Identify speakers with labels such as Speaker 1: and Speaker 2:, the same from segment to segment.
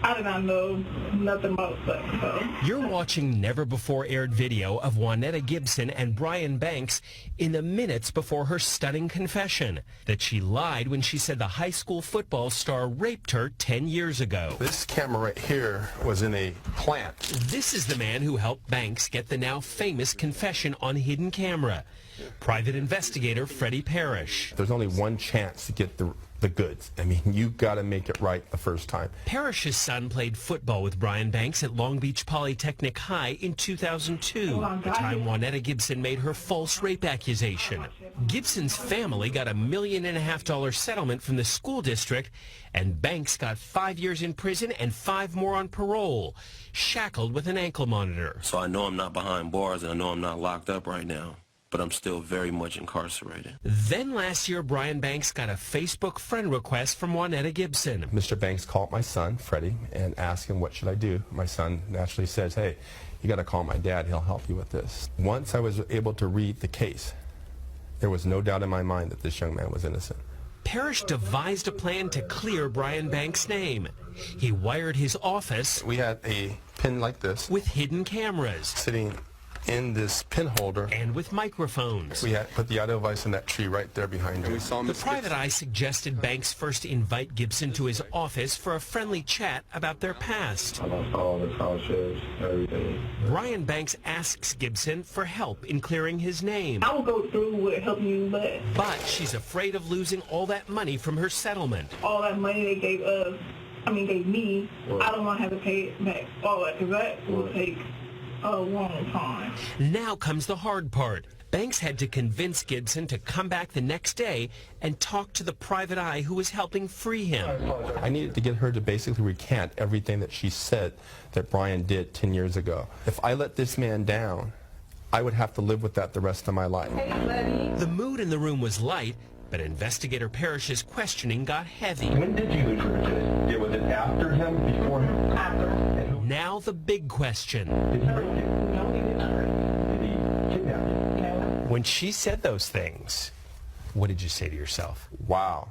Speaker 1: I did not know nothing about sex, so.
Speaker 2: You're watching never-before-aired video of Juanetta Gibson and Brian Banks in the minutes before her stunning confession that she lied when she said the high school football star raped her 10 years ago.
Speaker 3: This camera right here was in a plant.
Speaker 2: This is the man who helped Banks get the now famous confession on hidden camera. Private investigator Freddie Parrish.
Speaker 3: There's only one chance to get the goods. I mean, you got to make it right the first time.
Speaker 2: Parrish's son played football with Brian Banks at Long Beach Polytechnic High in 2002, the time Juanetta Gibson made her false rape accusation. Gibson's family got $1.5 million settlement from the school district, and Banks got 5 years in prison and 5 more on parole, shackled with an ankle monitor.
Speaker 4: So I know I'm not behind bars, and I know I'm not locked up right now, but I'm still very much incarcerated.
Speaker 2: Then last year, Brian Banks got a Facebook friend request from Juanetta Gibson.
Speaker 3: Mr. Banks called my son, Freddie, and asked him, what should I do? My son naturally says, hey, you got to call my dad. He'll help you with this. Once I was able to read the case, there was no doubt in my mind that this young man was innocent.
Speaker 2: Parrish devised a plan to clear Brian Banks' name. He wired his office.
Speaker 3: We had a pin like this
Speaker 2: with hidden cameras
Speaker 3: sitting in this pin holder,
Speaker 2: and with microphones.
Speaker 3: We had put the audio device in that tree right there behind you.
Speaker 2: The private eye suggested Banks first invite Gibson to his office for a friendly chat about their past.
Speaker 5: About all the scholarships, everything.
Speaker 2: Brian Banks asks Gibson for help in clearing his name.
Speaker 1: I will go through with helping you,
Speaker 2: but she's afraid of losing all that money from her settlement.
Speaker 1: All that money they gave us, gave me, I don't want to have to pay it back. All that, because that will take a long time.
Speaker 2: Now comes the hard part. Banks had to convince Gibson to come back the next day and talk to the private eye who was helping free him.
Speaker 3: I needed to get her to basically recant everything that she said that Brian did 10 years ago. If I let this man down, I would have to live with that the rest of my life.
Speaker 2: The mood in the room was light, but investigator Parrish's questioning got heavy.
Speaker 5: When did you lose religion? Was it after him, before him?
Speaker 1: After.
Speaker 2: Now the big question.
Speaker 5: Did he rape you?
Speaker 1: No, he did not.
Speaker 5: Did he kidnap you?
Speaker 1: No.
Speaker 2: When she said those things, what did you say to yourself?
Speaker 3: Wow,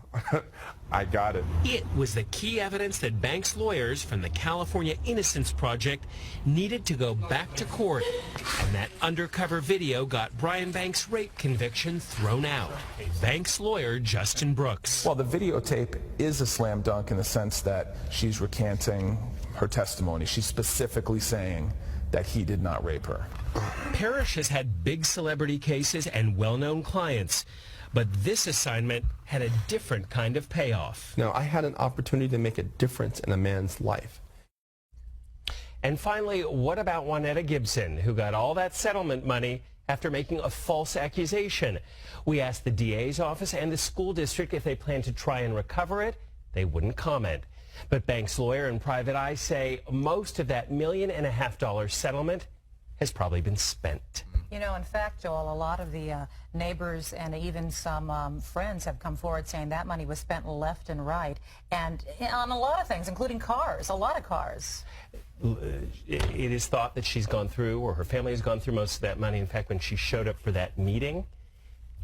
Speaker 3: I got it.
Speaker 2: It was the key evidence that Banks' lawyers from the California Innocence Project needed to go back to court. And that undercover video got Brian Banks' rape conviction thrown out. Banks' lawyer, Justin Brooks.
Speaker 6: Well, the videotape is a slam dunk in the sense that she's recanting her testimony. She's specifically saying that he did not rape her.
Speaker 2: Parrish has had big celebrity cases and well-known clients, but this assignment had a different kind of payoff.
Speaker 3: Now, I had an opportunity to make a difference in a man's life.
Speaker 2: And finally, what about Juanetta Gibson, who got all that settlement money after making a false accusation? We asked the DA's office and the school district if they plan to try and recover it. They wouldn't comment. But Banks' lawyer and private eye say most of that $1.5 million settlement has probably been spent.
Speaker 7: You know, in fact, Joel, a lot of the neighbors and even some friends have come forward saying that money was spent left and right, and on a lot of things, including cars, a lot of cars.
Speaker 2: It is thought that she's gone through, or her family has gone through most of that money. In fact, when she showed up for that meeting,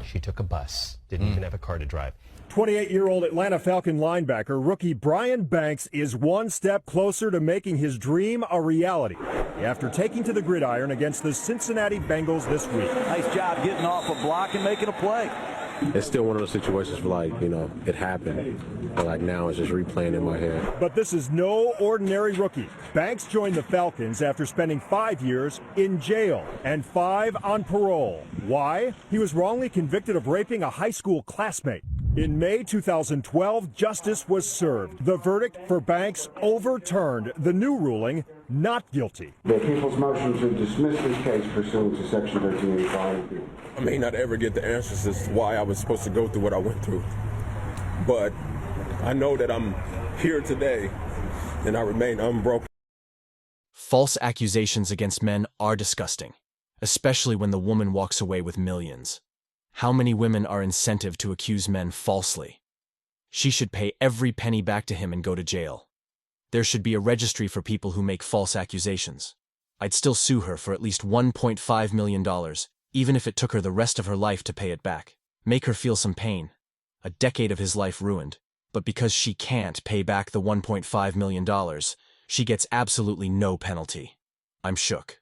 Speaker 2: she took a bus, didn't even have a car to drive.
Speaker 8: 28-year-old Atlanta Falcon linebacker rookie Brian Banks is one step closer to making his dream a reality after taking to the gridiron against the Cincinnati Bengals this week.
Speaker 9: Nice job getting off a block and making a play.
Speaker 10: It's still one of those situations where, like, you know, it happened, but like now it's just replaying in my head.
Speaker 8: But this is no ordinary rookie. Banks joined the Falcons after spending 5 years in jail and 5 on parole. Why? He was wrongly convicted of raping a high school classmate. In May 2012, justice was served. The verdict for Banks overturned. The new ruling, not guilty.
Speaker 5: The people's motion to dismiss this case pursuant to Section 1385.
Speaker 10: I may not ever get the answers as to why I was supposed to go through what I went through, but I know that I'm here today and I remain unbroken.
Speaker 11: False accusations against men are disgusting, especially when the woman walks away with millions. How many women are incentive to accuse men falsely? She should pay every penny back to him and go to jail. There should be a registry for people who make false accusations. I'd still sue her for at least $1.5 million, even if it took her the rest of her life to pay it back. Make her feel some pain. A decade of his life ruined. But because she can't pay back the $1.5 million, She gets absolutely no penalty. I'm shook.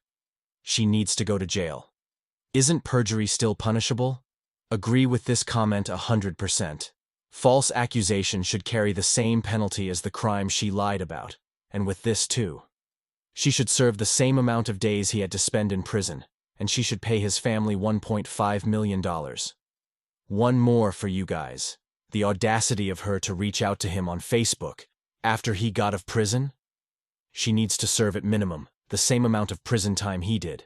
Speaker 11: She needs to go to jail. Isn't perjury still punishable? Agree with this comment 100%. False accusation should carry the same penalty as the crime she lied about, and with this too. She should serve the same amount of days he had to spend in prison, and she should pay his family $1.5 million. One more for you guys. The audacity of her to reach out to him on Facebook after he got out of prison? She needs to serve at minimum the same amount of prison time he did.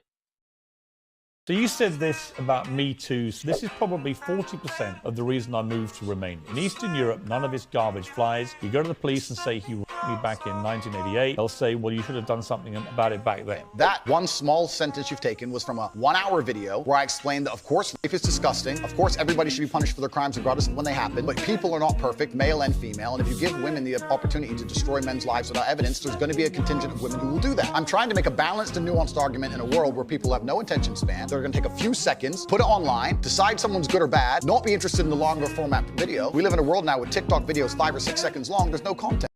Speaker 12: So you said this about Me Too. So this is probably 40% of the reason I moved to Romania. In Eastern Europe, none of this garbage flies. You go to the police and say he raped me back in 1988. They'll say, well, you should have done something about it back then.
Speaker 13: That one small sentence you've taken was from a 1-hour video where I explained that, of course, rape is disgusting. Of course, everybody should be punished for their crimes regardless of when they happen. But people are not perfect, male and female. And if you give women the opportunity to destroy men's lives without evidence, there's going to be a contingent of women who will do that. I'm trying to make a balanced and nuanced argument in a world where people have no attention span. They're going to take a few seconds, put it online, decide someone's good or bad, not be interested in the longer format video. We live in a world now with TikTok videos 5 or 6 seconds long. There's no content.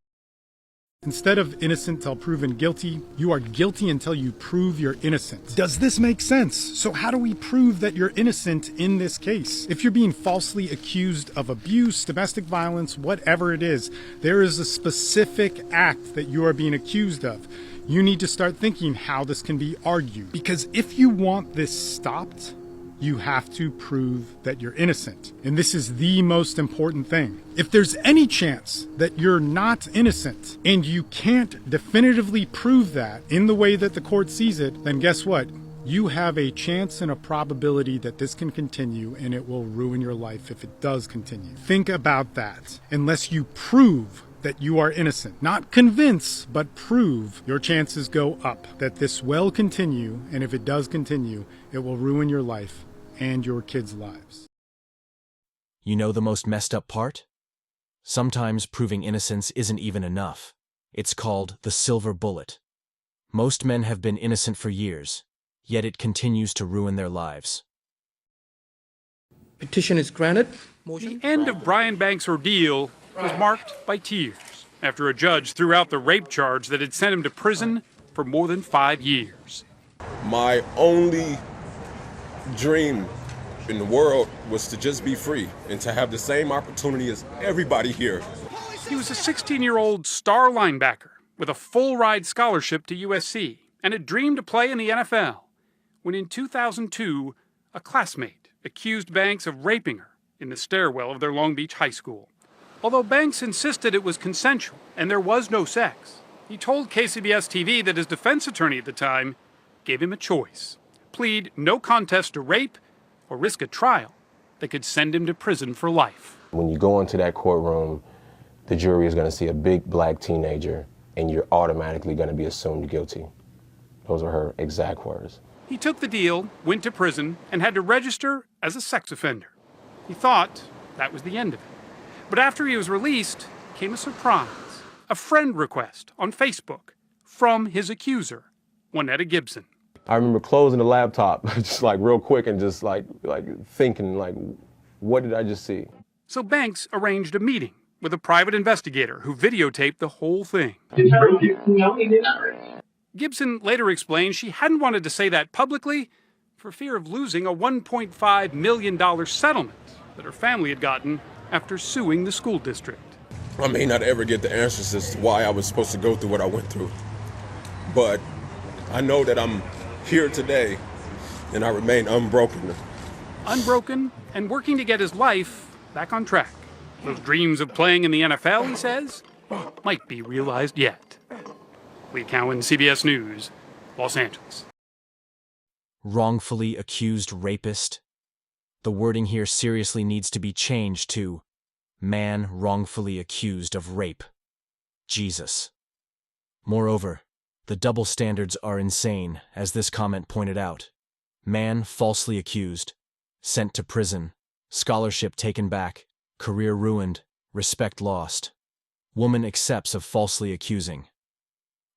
Speaker 14: Instead of innocent till proven guilty, you are guilty until you prove you're innocent. Does this make sense? So how do we prove that you're innocent in this case? If you're being falsely accused of abuse, domestic violence, whatever it is, there is a specific act that you are being accused of. You need to start thinking how this can be argued. Because if you want this stopped, you have to prove that you're innocent. And this is the most important thing. If there's any chance that you're not innocent and you can't definitively prove that in the way that the court sees it, then guess what? You have a chance and a probability that this can continue, and it will ruin your life if it does continue. Think about that. Unless you prove that you are innocent, not convince, but prove, your chances go up that this will continue, and if it does continue, it will ruin your life and your kids' lives.
Speaker 11: You know the most messed up part? Sometimes proving innocence isn't even enough. It's called the silver bullet. Most men have been innocent for years, yet it continues to ruin their lives.
Speaker 15: Petition is granted.
Speaker 16: The end of Brian Banks' ordeal was marked by tears after a judge threw out the rape charge that had sent him to prison for more than 5 years.
Speaker 10: My only dream in the world was to just be free and to have the same opportunity as everybody here.
Speaker 16: He was a 16-year-old star linebacker with a full-ride scholarship to USC and had dreamed to play in the NFL when in 2002, a classmate accused Banks of raping her in the stairwell of their Long Beach high school. Although Banks insisted it was consensual and there was no sex, he told KCBS TV that his defense attorney at the time gave him a choice: plead no contest to rape or risk a trial that could send him to prison for life.
Speaker 4: When you go into that courtroom, the jury is going to see a big black teenager and you're automatically going to be assumed guilty. Those are her exact words.
Speaker 16: He took the deal, went to prison, and had to register as a sex offender. He thought that was the end of it. But after he was released, came a surprise. A friend request on Facebook from his accuser, Juanetta Gibson.
Speaker 4: I remember closing the laptop just like real quick and just like thinking like, what did I just see?
Speaker 16: So Banks arranged a meeting with a private investigator who videotaped the whole thing.
Speaker 15: No, he did not.
Speaker 16: Gibson later explained she hadn't wanted to say that publicly for fear of losing a $1.5 million settlement that her family had gotten after suing the school district.
Speaker 10: I may not ever get the answers as to why I was supposed to go through what I went through, but I know that I'm here today and I remain unbroken.
Speaker 16: Unbroken and working to get his life back on track. Those dreams of playing in the NFL, he says, might be realized yet. Lee Cowan, CBS News, Los Angeles.
Speaker 11: Wrongfully accused rapist? The wording here seriously needs to be changed to man wrongfully accused of rape. Jesus. Moreover, the double standards are insane, as this comment pointed out. Man falsely accused, sent to prison, scholarship taken back, career ruined, respect lost. Woman accepts of falsely accusing,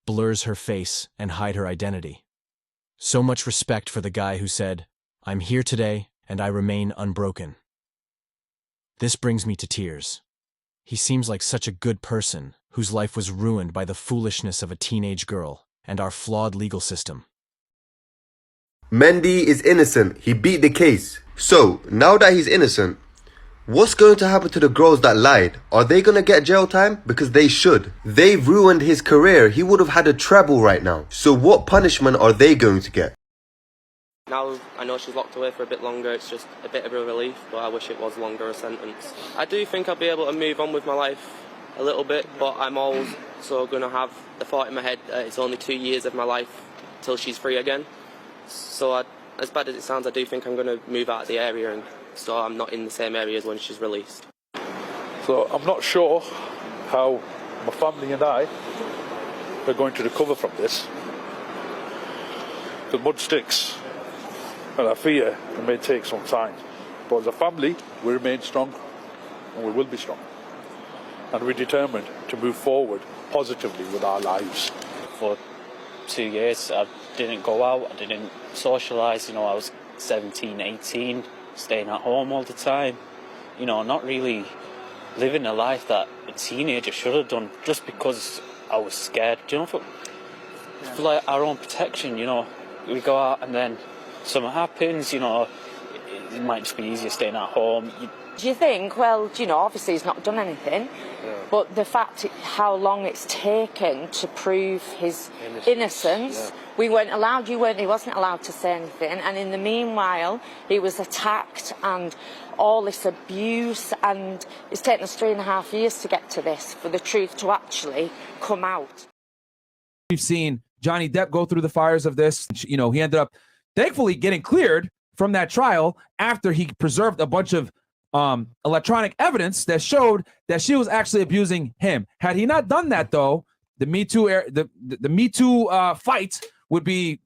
Speaker 11: blurs her face and hide her identity. So much respect for the guy who said, "I'm here today and I remain unbroken." This brings me to tears. He seems like such a good person whose life was ruined by the foolishness of a teenage girl and our flawed legal system.
Speaker 17: Mendy is innocent. He beat the case. So, now that he's innocent, what's going to happen to the girls that lied? Are they going to get jail time? Because they should. They've ruined his career. He would have had a treble right now. So what punishment are they going to get?
Speaker 18: Now I know she's locked away for a bit longer, it's just a bit of a relief, but I wish it was longer a sentence. I do think I'll be able to move on with my life a little bit, but I'm also going to have the thought in my head that it's only 2 years of my life till she's free again. So as bad as it sounds, I do think I'm going to move out of the area, and so I'm not in the same areas when she's released.
Speaker 9: So I'm not sure how my family and I are going to recover from this. The mud sticks, and I fear it may take some time. But as a family, we remain strong, and we will be strong. And we're determined to move forward positively with our lives.
Speaker 19: For 2 years, I didn't go out, I didn't socialise, I was 17, 18, staying at home all the time, not really living a life that a teenager should have done just because I was scared, for like our own protection, we go out and then something happens, it might just be easier staying at home.
Speaker 20: Do you think, well, obviously he's not done anything, but the fact how long it's taken to prove his innocence, he wasn't allowed to say anything, and in the meanwhile, he was attacked and all this abuse, and it's taken us 3.5 years to get to this, for the truth to actually come out.
Speaker 21: We've seen Johnny Depp go through the fires of this. He ended up, thankfully, getting cleared from that trial after he preserved a bunch of electronic evidence that showed that she was actually abusing him. Had he not done that, though, the Me Too the Me Too fight would be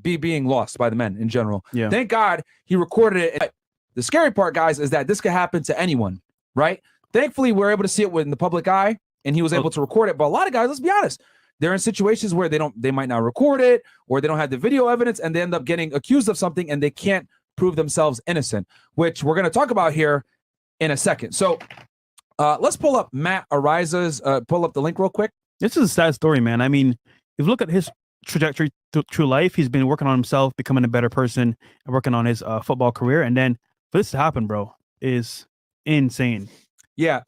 Speaker 21: being lost by the men in general.
Speaker 22: Yeah.
Speaker 21: Thank God he recorded it. The scary part, guys, is that this could happen to anyone, right? Thankfully, we're able to see it in the public eye, and he was able to record it. But a lot of guys, let's be honest, they're in situations where they might not record it, or they don't have the video evidence, and they end up getting accused of something, and they can't prove themselves innocent, which we're going to talk about here in a second. So let's pull up Matt Ariza's, pull up the link real quick.
Speaker 22: This is a sad story, man. I mean, if you look at his trajectory through life, he's been working on himself, becoming a better person, and working on his football career. And then for this to happen, bro, is insane.
Speaker 21: Yeah.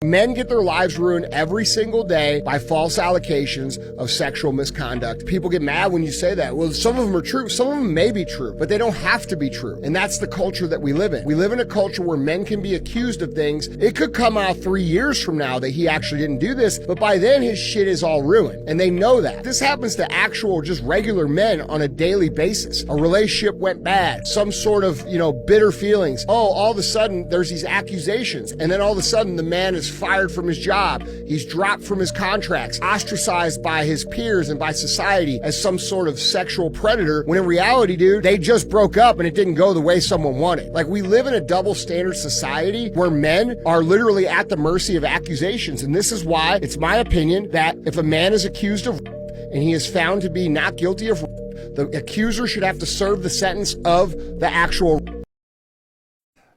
Speaker 23: Men get their lives ruined every single day by false allegations of sexual misconduct. People get mad when you say that. Well, some of them are true. Some of them may be true, but they don't have to be true. And that's the culture that we live in. We live in a culture where men can be accused of things. It could come out 3 years from now that he actually didn't do this, but by then his shit is all ruined. And they know that. This happens to actual, just regular men on a daily basis. A relationship went bad. Some sort of, bitter feelings. Oh, all of a sudden there's these accusations. And then all of a sudden the man is fired from his job. He's dropped from his contracts, ostracized by his peers and by society as some sort of sexual predator, when in reality, dude, they just broke up and it didn't go the way someone wanted. Like, we live in a double standard society where men are literally at the mercy of accusations. And this is why it's my opinion that if a man is accused of rape and he is found to be not guilty of rape, the accuser should have to serve the sentence of the actual rape.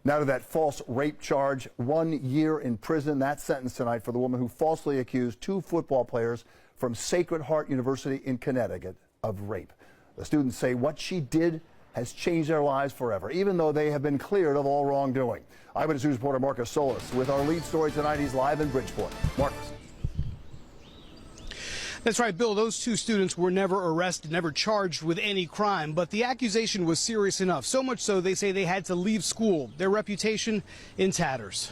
Speaker 24: Now to that false rape charge, 1 year in prison. That sentence tonight for the woman who falsely accused 2 football players from Sacred Heart University in Connecticut of rape. The students say what she did has changed their lives forever, even though they have been cleared of all wrongdoing. Eyewitness News reporter Marcus Solis with our lead story tonight. He's live in Bridgeport. Marcus.
Speaker 25: That's right, Bill. Those 2 students were never arrested, never charged with any crime, but the accusation was serious enough, so much so they say they had to leave school, their reputation in tatters.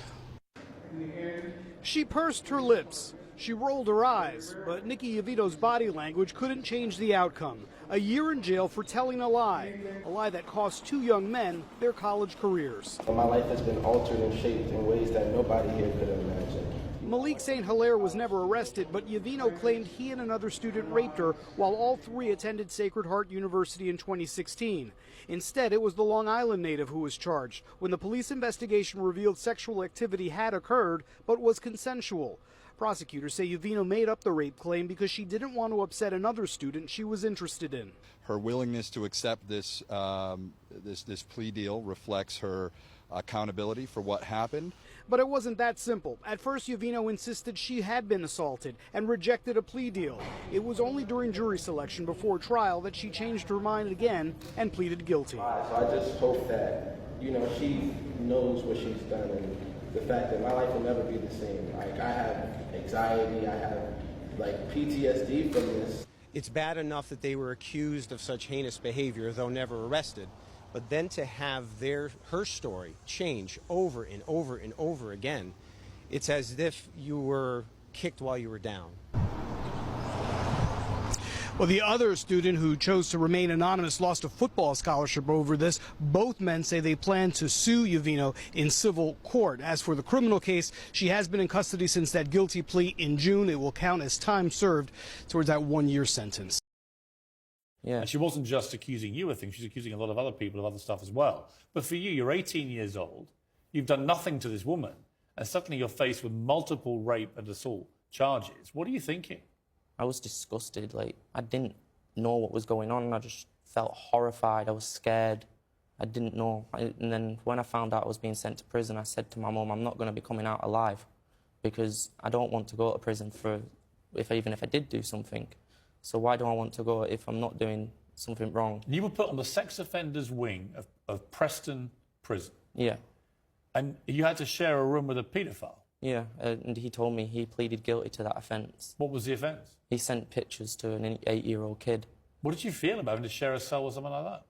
Speaker 25: She pursed her lips. She rolled her eyes, but Nikki Yavito's body language couldn't change the outcome. A year in jail for telling a lie that cost 2 young men their college careers.
Speaker 4: My life has been altered and shaped in ways that nobody here could imagine.
Speaker 25: Malik St. Hilaire was never arrested, but Yavino claimed he and another student raped her while all 3 attended Sacred Heart University in 2016. Instead, it was the Long Island native who was charged when the police investigation revealed sexual activity had occurred but was consensual. Prosecutors say Yavino made up the rape claim because she didn't want to upset another student she was interested in.
Speaker 26: Her willingness to accept this plea deal reflects her accountability for what happened.
Speaker 25: But it wasn't that simple. At first, Uvino insisted she had been assaulted and rejected a plea deal. It was only during jury selection before trial that she changed her mind again and pleaded guilty.
Speaker 1: So I just hope that, she knows what she's done, and the fact that my life will never be the same. Like, I have anxiety, I have, PTSD from this.
Speaker 2: It's bad enough that they were accused of such heinous behavior, though never arrested. But then to have her story change over and over and over again, it's as if you were kicked while you were down.
Speaker 25: Well, the other student who chose to remain anonymous lost a football scholarship over this. Both men say they plan to sue Uvino in civil court. As for the criminal case, she has been in custody since that guilty plea in June. It will count as time served towards that 1-year sentence.
Speaker 12: Yeah. And she wasn't just accusing you of things, she's accusing a lot of other people of other stuff as well. But for you, you're 18 years old, you've done nothing to this woman, and suddenly you're faced with multiple rape and assault charges. What are you thinking?
Speaker 18: I was disgusted. I didn't know what was going on. I just felt horrified. I was scared. I didn't know. And then when I found out I was being sent to prison, I said to my mum, I'm not going to be coming out alive because I don't want to go to prison even if I did do something. So why do I want to go if I'm not doing something wrong?
Speaker 12: You were put on the sex offenders wing of Preston Prison.
Speaker 18: Yeah.
Speaker 12: And you had to share a room with a paedophile.
Speaker 18: Yeah, and he told me he pleaded guilty to that offence.
Speaker 12: What was the offence?
Speaker 18: He sent pictures to an 8-year-old kid.
Speaker 12: What did you feel about having to share a cell with someone like that?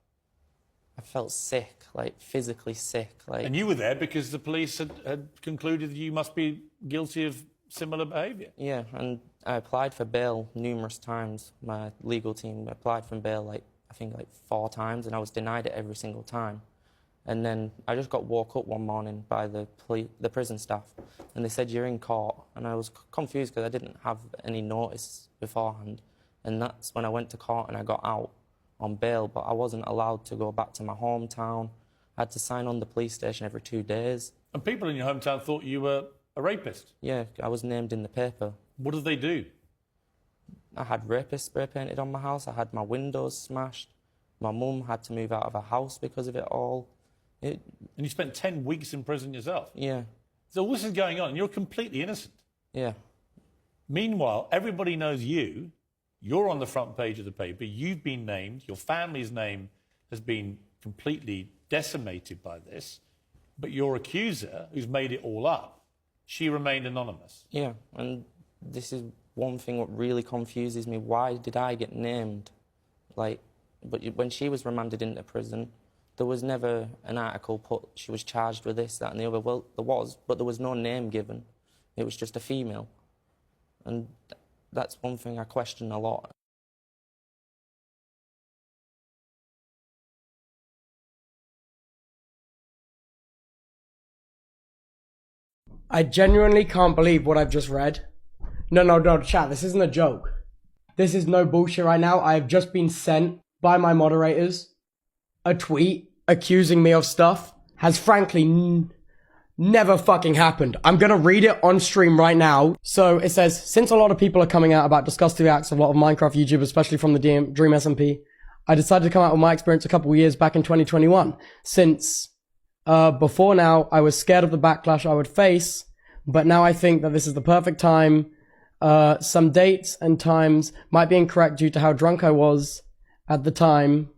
Speaker 18: I felt sick, physically sick.
Speaker 12: And you were there because the police had concluded that you must be guilty of similar behaviour.
Speaker 18: Yeah, and I applied for bail numerous times. My legal team applied for bail, I think 4 times, and I was denied it every single time. And then I just got woke up one morning by the prison staff, and they said, you're in court. And I was confused because I didn't have any notice beforehand. And that's when I went to court and I got out on bail, but I wasn't allowed to go back to my hometown. I had to sign on the police station every 2 days.
Speaker 12: And people in your hometown thought you were a rapist?
Speaker 18: Yeah, I was named in the paper.
Speaker 12: What did they do?
Speaker 18: I had rapist spray painted on my house. I had my windows smashed. My mum had to move out of her house because of it all.
Speaker 12: And you spent 10 weeks in prison yourself?
Speaker 18: Yeah.
Speaker 12: So all this is going on, and you're completely innocent.
Speaker 18: Yeah.
Speaker 12: Meanwhile, everybody knows you. You're on the front page of the paper. You've been named. Your family's name has been completely decimated by this. But your accuser, who's made it all up, she remained anonymous.
Speaker 18: Yeah, and this is one thing that really confuses me. Why did I get named? But when she was remanded into prison, there was never an article put, she was charged with this, that and the other. Well, there was, but there was no name given. It was just a female. And that's one thing I question a lot.
Speaker 3: I genuinely can't believe what I've just read. No, chat, this isn't a joke. This is no bullshit right now. I have just been sent by my moderators a tweet accusing me of stuff. Has frankly never fucking happened. I'm gonna read it on stream right now. So it says, since a lot of people are coming out about disgusting acts of a lot of Minecraft YouTubers, especially from the Dream SMP, I decided to come out with my experience a couple of years back in 2021. Since before now, I was scared of the backlash I would face, but now I think that this is the perfect time. Some dates and times might be incorrect due to how drunk I was at the time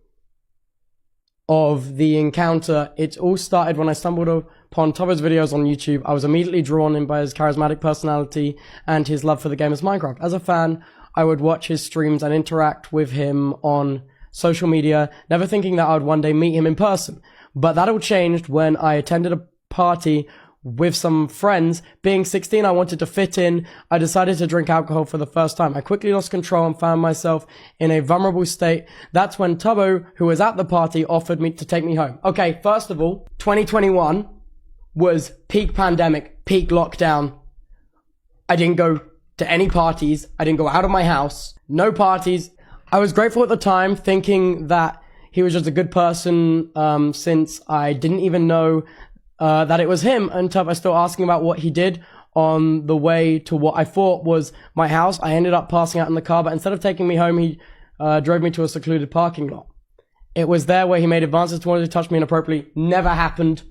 Speaker 3: of the encounter. It all started when I stumbled upon Tobo's videos on YouTube. I was immediately drawn in by his charismatic personality and his love for the game of Minecraft. As a fan, I would watch his streams and interact with him on social media, never thinking that I would one day meet him in person. But that all changed when I attended a party with some friends. Being 16, I wanted to fit in. I decided to drink alcohol for the first time. I quickly lost control and found myself in a vulnerable state. That's when Tobo, who was at the party, offered me to take me home. Okay, first of all, 2021 was peak pandemic, peak lockdown. I didn't go to any parties. I didn't go out of my house. No parties. I was grateful at the time, thinking that he was just a good person, since I didn't even know that it was him until I started asking about what he did on the way to what I thought was my house. I ended up passing out in the car, but instead of taking me home, he drove me to a secluded parking lot. It was there where he made advances towards me, touched me inappropriately. Never happened.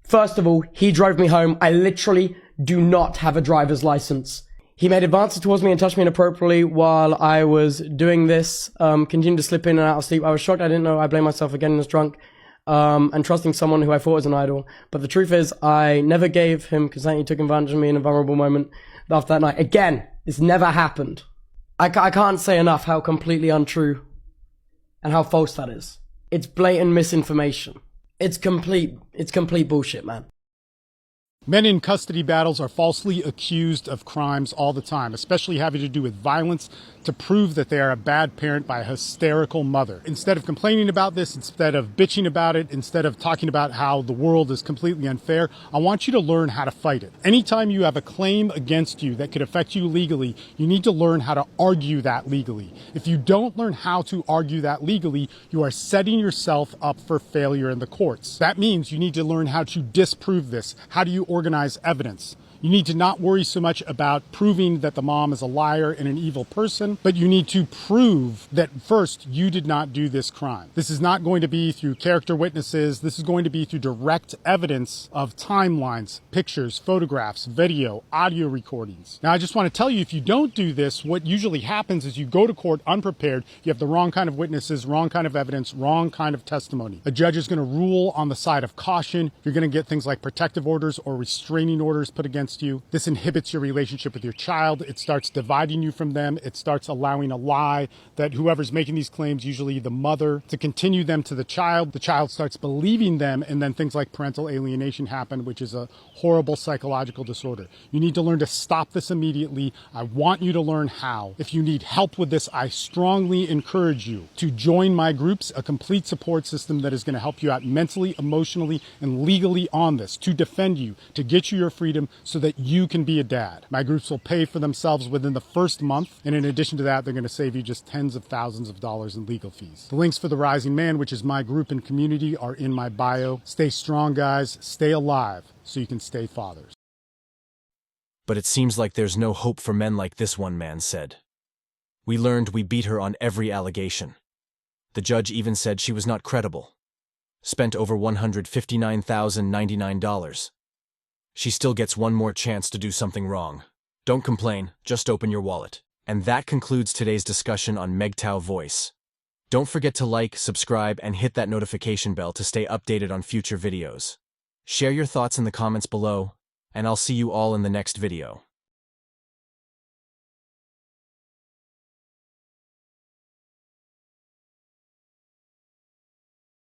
Speaker 3: First of all, he drove me home. I literally do not have a driver's license. He made advances towards me and touched me inappropriately while I was doing this, continued to slip in and out of sleep. I was shocked. I didn't know. I blame myself for getting this drunk, and trusting someone who I thought was an idol. But the truth is, I never gave him consent. He took advantage of me in a vulnerable moment after that night. Again, this never happened. I can't say enough how completely untrue and how false that is. It's blatant misinformation. It's complete bullshit, man.
Speaker 5: Men in custody battles are falsely accused of crimes all the time, especially having to do with violence, to prove that they are a bad parent by a hysterical mother. Instead of complaining about this, instead of bitching about it, instead of talking about how the world is completely unfair, I want you to learn how to fight it. Anytime you have a claim against you that could affect you legally, you need to learn how to argue that legally. If you don't learn how to argue that legally, you are setting yourself up for failure in the courts. That means you need to learn how to disprove this. How do you organize evidence? You need to not worry so much about proving that the mom is a liar and an evil person, but you need to prove that first you did not do this crime. This is not going to be through character witnesses. This is going to be through direct evidence of timelines, pictures, photographs, video, audio recordings. Now, I just want to tell you, if you don't do this, what usually happens is you go to court unprepared. You have the wrong kind of witnesses, wrong kind of evidence, wrong kind of testimony. A judge is going to rule on the side of caution. You're going to get things like protective orders or restraining orders put against you. This inhibits your relationship with your child. It starts dividing you from them. It starts allowing a lie that whoever's making these claims, usually the mother, to continue them to the child. The child starts believing them, and then things like parental alienation happen, which is a horrible psychological disorder. You need to learn to stop this immediately. I want you to learn how. If you need help with this, I strongly encourage you to join my groups, a complete support system that is going to help you out mentally, emotionally, and legally on this, to defend you, to get you your freedom so that you can be a dad. My groups will pay for themselves within the first month, and in addition to that, they're going to save you just tens of thousands of dollars in legal fees. The links for the Rising Man, which is my group and community, are in my bio. Stay strong, guys. Stay alive so you can stay fathers.
Speaker 11: But it seems like there's no hope for men like this, one man said. We learned we beat her on every allegation. The judge even said she was not credible. Spent over $159,099. She still gets one more chance to do something wrong. Don't complain, just open your wallet. And that concludes today's discussion on MGTOW Voice. Don't forget to like, subscribe, and hit that notification bell to stay updated on future videos. Share your thoughts in the comments below, and I'll see you all in the next video.